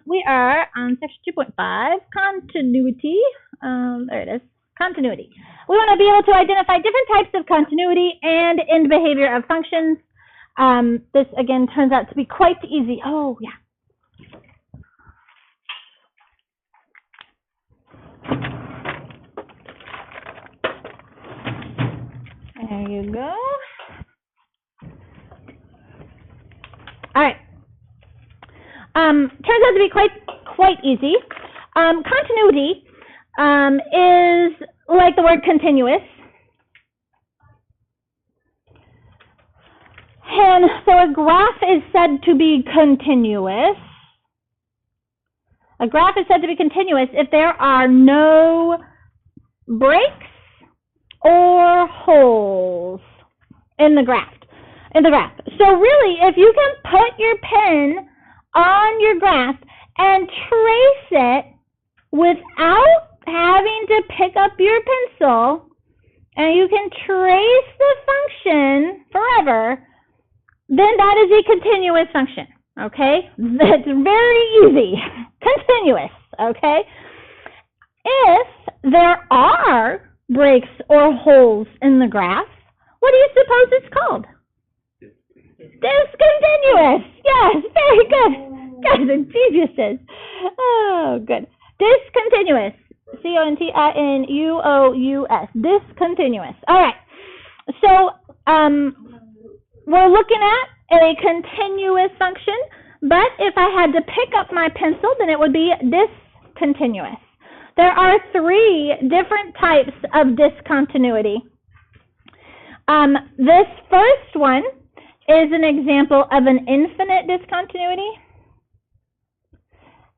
We are on section 2.5, continuity. There it is, continuity. We want to be able to identify different types of continuity and end behavior of functions. This, again, turns out to be quite easy. Oh, yeah. There you go. All right. Turns out to be quite easy. Continuity is like the word continuous. And so a graph is said to be continuous. A graph is said to be continuous if there are no breaks or holes in the graph. So really, if you can put your pen on your graph and trace it without having to pick up your pencil, and you can trace the function forever, then that is a continuous function, okay? That's very easy. Continuous, okay? If there are breaks or holes in the graph, what do you suppose it's called? Discontinuous. Yes, very good. Guys are geniuses. Oh, good. Discontinuous. C-O-N-T-I-N-U-O-U-S. Discontinuous. All right. So we're looking at a continuous function, but if I had to pick up my pencil, then it would be discontinuous. There are 3 different types of discontinuity. This first one is an example of an infinite discontinuity.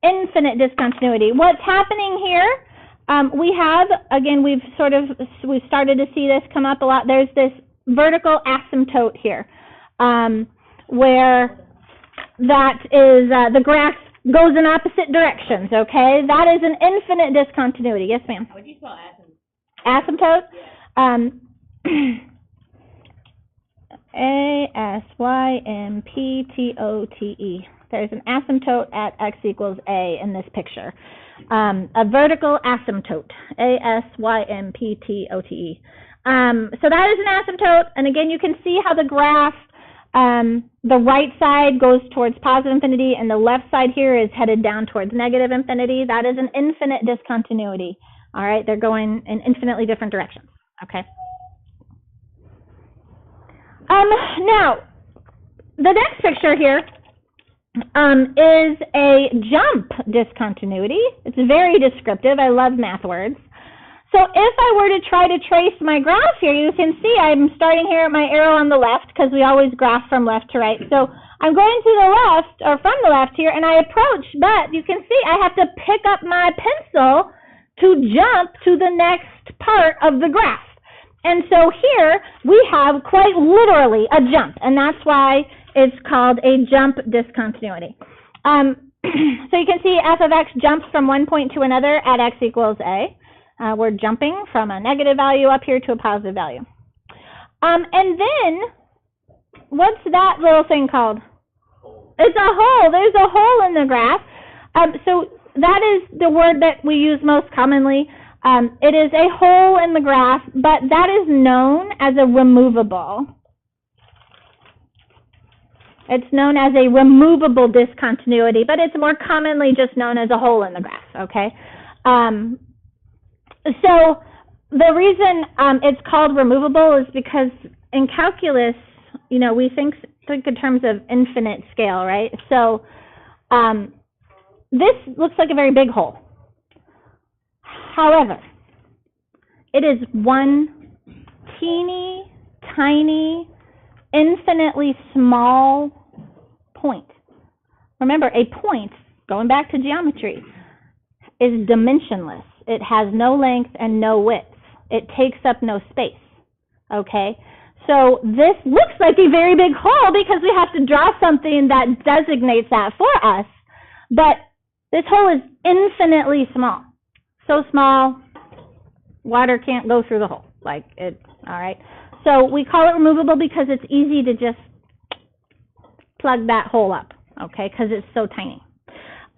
Infinite discontinuity. What's happening here? We have, again, we've started to see this come up a lot. There's this vertical asymptote here, where that is the graph goes in opposite directions. Okay, that is an infinite discontinuity. Yes, ma'am. How would you spell asymptote? Yeah. A-S-Y-M-P-T-O-T-E. There's an asymptote at x equals a in this picture. A vertical asymptote. A-S-Y-M-P-T-O-T-E. So that is an asymptote, and again, you can see how the graph, the right side goes towards positive infinity, and the left side here is headed down towards negative infinity. That is an infinite discontinuity. All right, they're going in infinitely different directions. Okay. Now, the next picture here is a jump discontinuity. It's very descriptive. I love math words. So if I were to try to trace my graph here, you can see I'm starting here at my arrow on the left because we always graph from left to right. So I'm going to the left, or from the left here, and I approach, but you can see I have to pick up my pencil to jump to the next part of the graph. And so here we have quite literally a jump, and that's why it's called a jump discontinuity. So you can see f of x jumps from one point to another at x equals a. We're jumping from a negative value up here to a positive value. And then, what's that little thing called? It's a hole. There's a hole in the graph. So that is the word that we use most commonly. It is a hole in the graph, but that is known as a removable. It's known as a removable discontinuity, but it's more commonly just known as a hole in the graph, okay? So the reason it's called removable is because in calculus, you know, we think in terms of infinite scale, right? So this looks like a very big hole. However, it is one teeny, tiny, infinitely small point. Remember, a point, going back to geometry, is dimensionless. It has no length and no width. It takes up no space, okay? So this looks like a very big hole because we have to draw something that designates that for us, but this hole is infinitely small. So small, water can't go through the hole, all right? So we call it removable because it's easy to just plug that hole up, okay, because it's so tiny.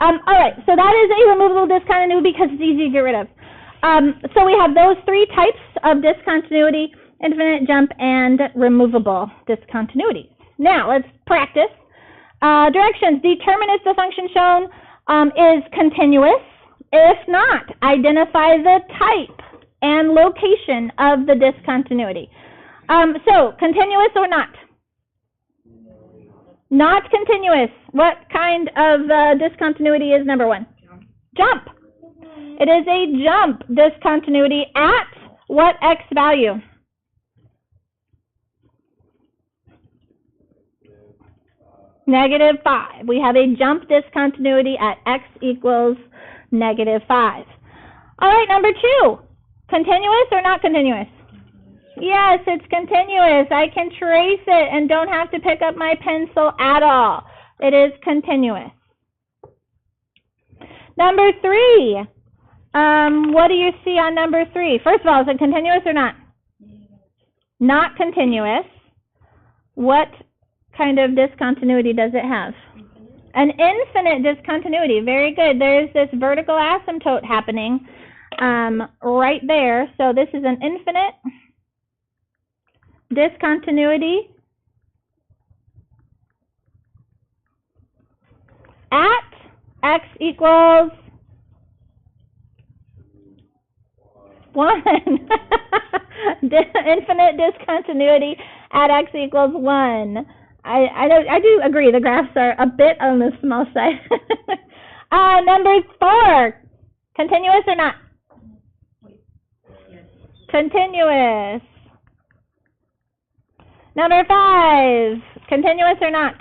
All right, so that is a removable discontinuity because it's easy to get rid of. So we have those three types of discontinuity: infinite, jump, and removable discontinuities. Now, let's practice. Directions: determine if the function shown is continuous. If not, identify the type and location of the discontinuity. So, continuous or not? Not continuous. What kind of discontinuity is number one? Jump. It is a jump discontinuity at what x value? -5. We have a jump discontinuity at x equals -5. All right, number 2. Continuous or not continuous? Yes, it's continuous. I can trace it and don't have to pick up my pencil at all. It is continuous. Number 3. What do you see on number 3? First of all, is it continuous or not? Not continuous. What kind of discontinuity does it have? An infinite discontinuity. Very good. There's this vertical asymptote happening right there. So this is an infinite discontinuity at x equals 1. Infinite discontinuity at x equals 1. I do agree the graphs are a bit on the small side. Number 4, continuous or not? Continuous. Number 5, continuous or not?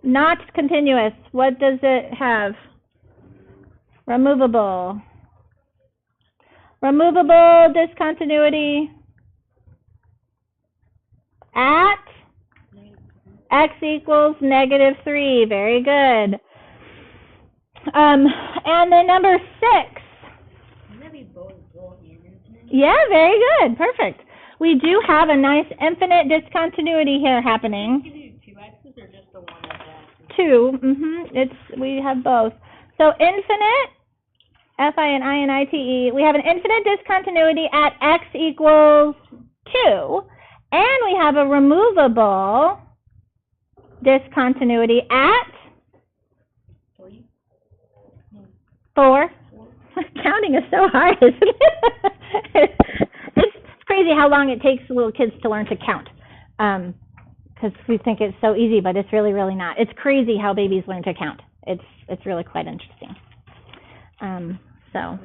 Not continuous. What does it have? Removable. Removable discontinuity at x equals -3. Very good. And then number 6. Yeah, very good. Perfect. We do have a nice infinite discontinuity here happening. Can you do 2 x's or just the one of that? 2. We have both. So infinite, F-I-N-I-N-I-T-E. We have an infinite discontinuity at x equals 2. And we have a removable discontinuity at 4. Counting is so hard, isn't it? It's crazy how long it takes little kids to learn to count. Because we think it's so easy, but it's really, really not. It's crazy how babies learn to count. It's really quite interesting. So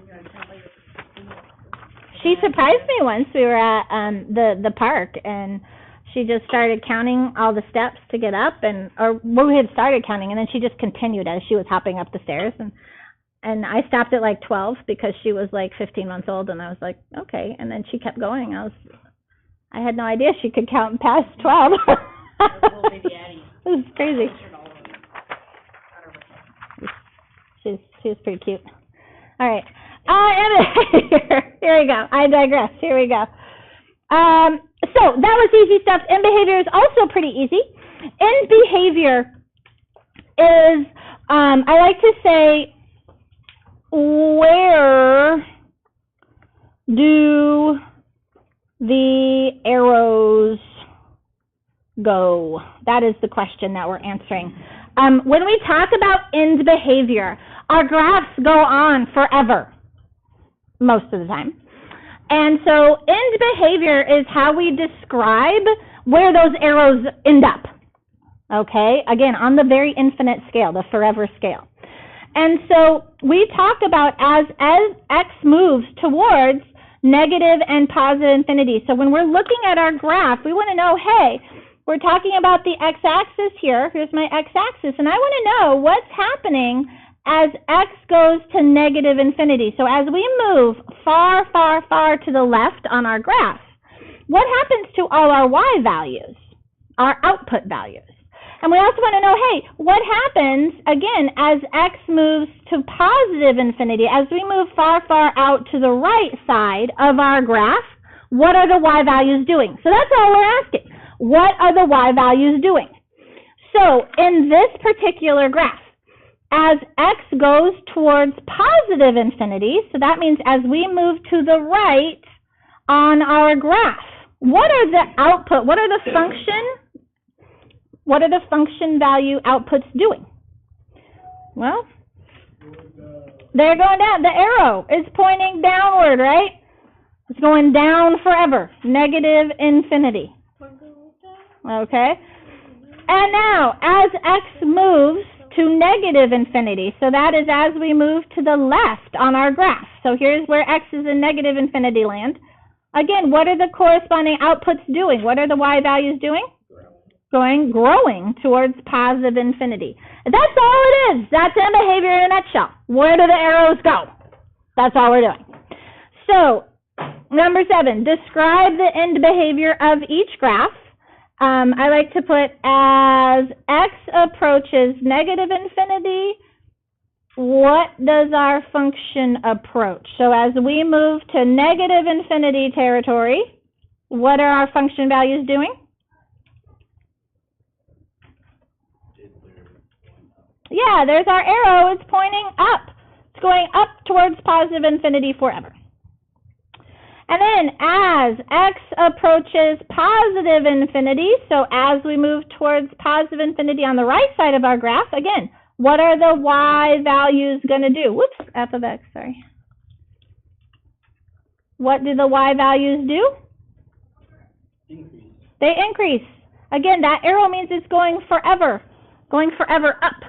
she surprised me once. We were at the park, and she just started counting all the steps to get up, we had started counting, and then she just continued as she was hopping up the stairs, and I stopped at like 12 because she was like 15 months old, and I was like, okay, and then she kept going. I had no idea she could count past 12. It was crazy. She's pretty cute. All right. Here we go. I digress. Here we go. So that was easy stuff. In behavior is also pretty easy. In behavior is, I like to say, where do the arrows go? That is the question that we're answering. When we talk about end behavior, our graphs go on forever, most of the time. And so end behavior is how we describe where those arrows end up. Okay? Again, on the very infinite scale, the forever scale. And so we talk about as x moves towards negative and positive infinity. So when we're looking at our graph, we want to know, hey, we're talking about the x-axis here. Here's my x-axis. And I want to know what's happening as x goes to negative infinity. So as we move far, far, far to the left on our graph, what happens to all our y values, our output values? And we also want to know, hey, what happens, again, as x moves to positive infinity, as we move far, far out to the right side of our graph, what are the y values doing? So that's all we're asking. What are the y values doing? So in this particular graph, as x goes towards positive infinity, so that means as we move to the right on our graph, what are the function value outputs doing? Well, they're going down. The arrow is pointing downward, right? It's going down forever, negative infinity. Okay? And now, as x moves to negative infinity, so that is as we move to the left on our graph. So here's where x is in negative infinity land. Again, what are the corresponding outputs doing? What are the y values doing? Growing towards positive infinity. That's all it is. That's end behavior in a nutshell. Where do the arrows go? That's all we're doing. So, number 7, describe the end behavior of each graph. I like to put as x approaches negative infinity, what does our function approach? So as we move to negative infinity territory, what are our function values doing? Yeah, there's our arrow. It's pointing up. It's going up towards positive infinity forever. And then as x approaches positive infinity, so as we move towards positive infinity on the right side of our graph, again, what are the y values going to do? Whoops, f of x, sorry. What do the y values do? Increase. They increase. Again, that arrow means it's going forever up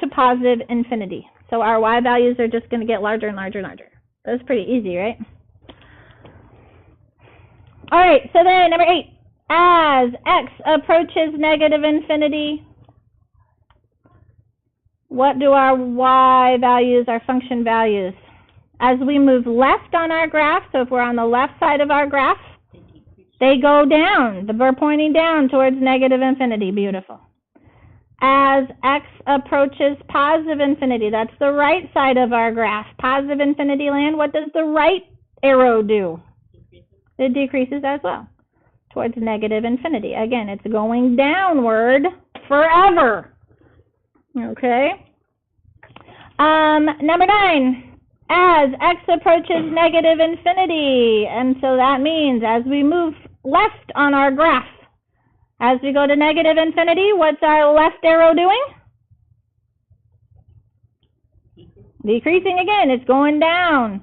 to positive infinity. So our y values are just going to get larger and larger and larger. That's pretty easy, right? All right, so then number 8, as x approaches negative infinity, what do our y values, our function values? As we move left on our graph, so if we're on the left side of our graph, they go down. We're pointing down towards negative infinity. Beautiful. As x approaches positive infinity, that's the right side of our graph. Positive infinity land, what does the right arrow do? It decreases as well towards negative infinity. Again, it's going downward forever. Okay. Number 9, as x approaches negative infinity, and so that means as we move left on our graph, as we go to negative infinity, what's our left arrow doing? Decreasing again. It's going down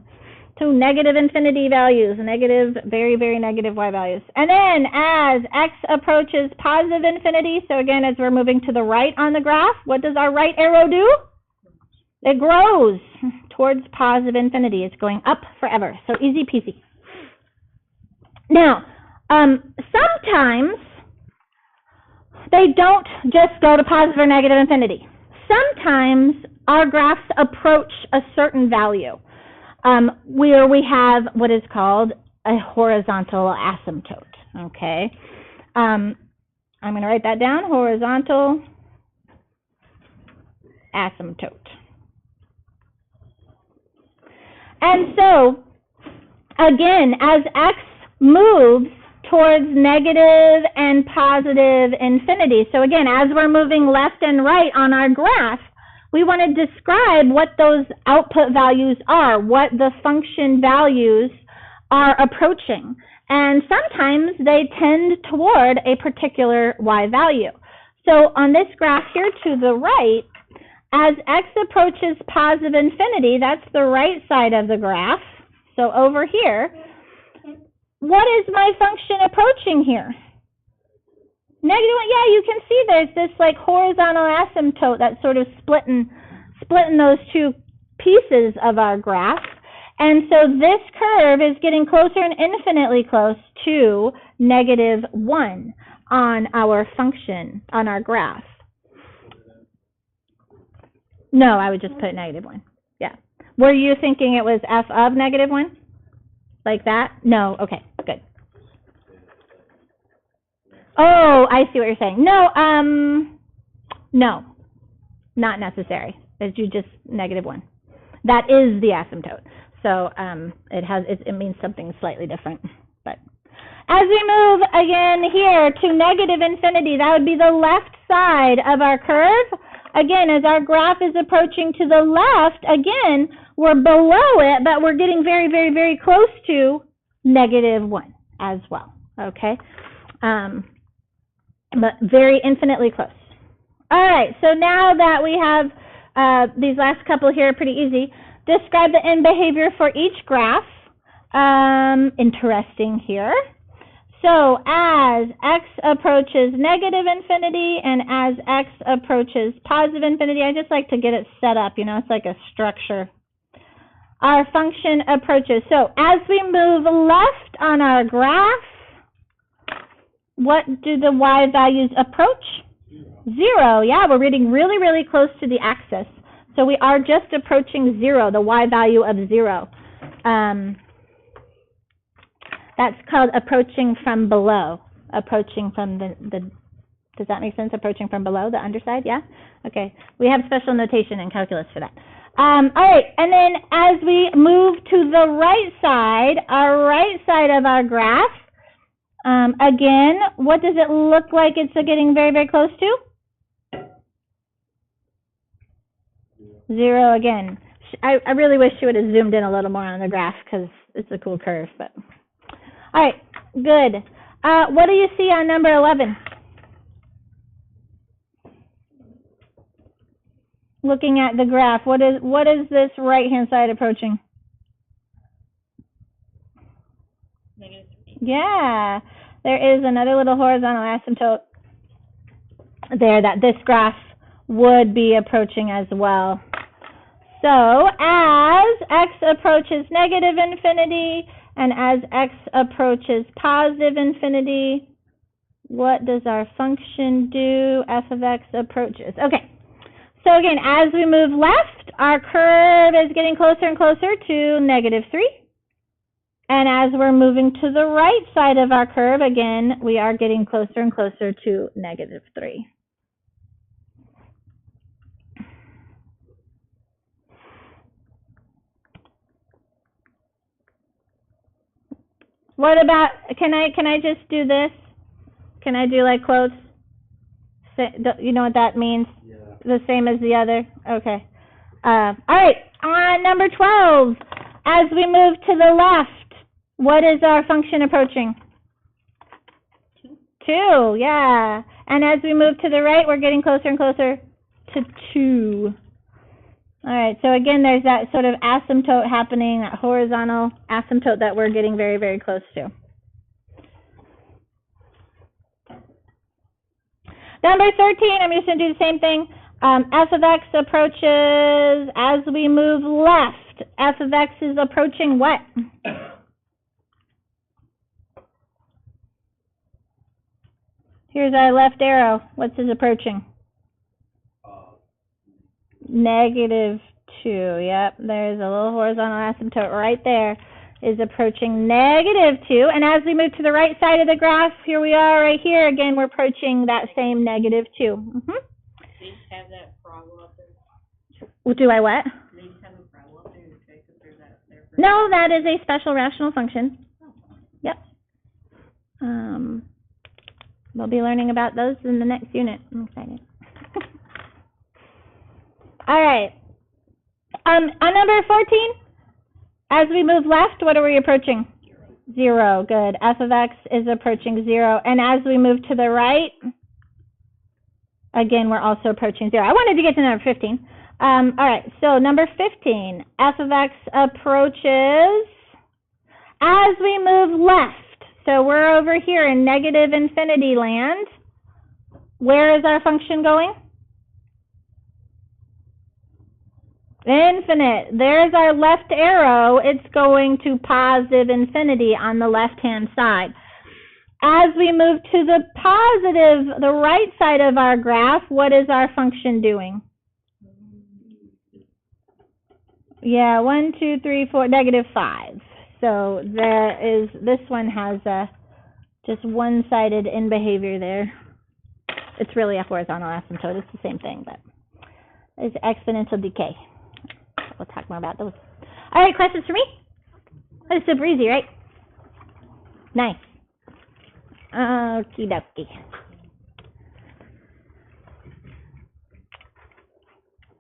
to negative infinity values, negative, very, very negative y values. And then as x approaches positive infinity, so again, as we're moving to the right on the graph, what does our right arrow do? It grows towards positive infinity. It's going up forever. So easy peasy. Now, sometimes they don't just go to positive or negative infinity. Sometimes our graphs approach a certain value. Where we have what is called a horizontal asymptote, okay? I'm going to write that down, horizontal asymptote. And so, again, as x moves towards negative and positive infinity, so again, as we're moving left and right on our graph, we want to describe what those output values are, what the function values are approaching. And sometimes they tend toward a particular y value. So on this graph here to the right, as x approaches positive infinity, that's the right side of the graph. So over here, what is my function approaching here? Negative 1, yeah, you can see there's this like horizontal asymptote that's sort of splitting those two pieces of our graph. And so this curve is getting closer and infinitely close to negative 1 on our function, on our graph. No, I would just put negative 1. Yeah. Were you thinking it was f of negative 1? Like that? No? Okay, good. Oh, I see what you're saying. No, not necessary. It's just negative 1. That is the asymptote. So it means something slightly different. But as we move again here to negative infinity, that would be the left side of our curve. again, as our graph is approaching to the left, again, we're below it, but we're getting very, very, very close to -1 as well, okay? But very infinitely close. All right, so now that we have these last couple here are pretty easy. Describe the end behavior for each graph. Interesting here. So as x approaches -infinity and as x approaches +infinity, I just like to get it set up, you know, it's like a structure. Our function approaches. So as we move left on our graph, what do the y values approach? 0. Yeah, we're getting really, really close to the axis. So we are just approaching 0, the y value of 0. That's called approaching from below. Approaching from the, does that make sense? Approaching from below, the underside, yeah? Okay, we have special notation in calculus for that. All right, and then as we move to the right side, our right side of our graph, again, what does it look like it's getting very, very close to? 0 again. I really wish she would have zoomed in a little more on the graph because it's a cool curve. But all right, good. What do you see on number 11? Looking at the graph, what is this right-hand side approaching? -3. Yeah, there is another little horizontal asymptote there that this graph would be approaching as well. So as x approaches -infinity and as x approaches +infinity, what does our function do? F of x approaches. Okay. So again, as we move left, our curve is getting closer and closer to -3. And as we're moving to the right side of our curve, again, we are getting closer and closer to -3. What about, can I just do this? Can I do like quotes? You know what that means? Yeah. The same as the other? Okay. All right, on number 12, as we move to the left, what is our function approaching? 2, yeah. And as we move to the right, we're getting closer and closer to 2. All right, so again, there's that sort of asymptote happening, that horizontal asymptote that we're getting very, very close to. Number 13, I'm just going to do the same thing. F of x approaches, as we move left, f of x is approaching what? Here's our left arrow. What's his approaching? -2. Yep, there's a little horizontal asymptote right there. Is approaching -2. And as we move to the right side of the graph, here we are right here. Again, we're approaching that same -2. They just have that problem up there. Do I what? They just have a problem up there to check if there's that there. No, that is a special rational function. Yep. We'll be learning about those in the next unit. I'm excited. All right. On number 14, as we move left, what are we approaching? 0. Good. F of x is approaching 0. And as we move to the right, again, we're also approaching 0. I wanted to get to number 15. All right. So number 15, f of x approaches as we move left. So we're over here in -infinity land. Where is our function going? Infinite. There's our left arrow. It's going to +infinity on the left-hand side. As we move to the positive, the right side of our graph, what is our function doing? Yeah, 1, 2, 3, 4, -5. So there is, this one has just one-sided in behavior there. It's really a horizontal asymptote. It's the same thing, but it's exponential decay. We'll talk more about those. All right, questions for me? That's super easy, right? Nice. Okie dokie.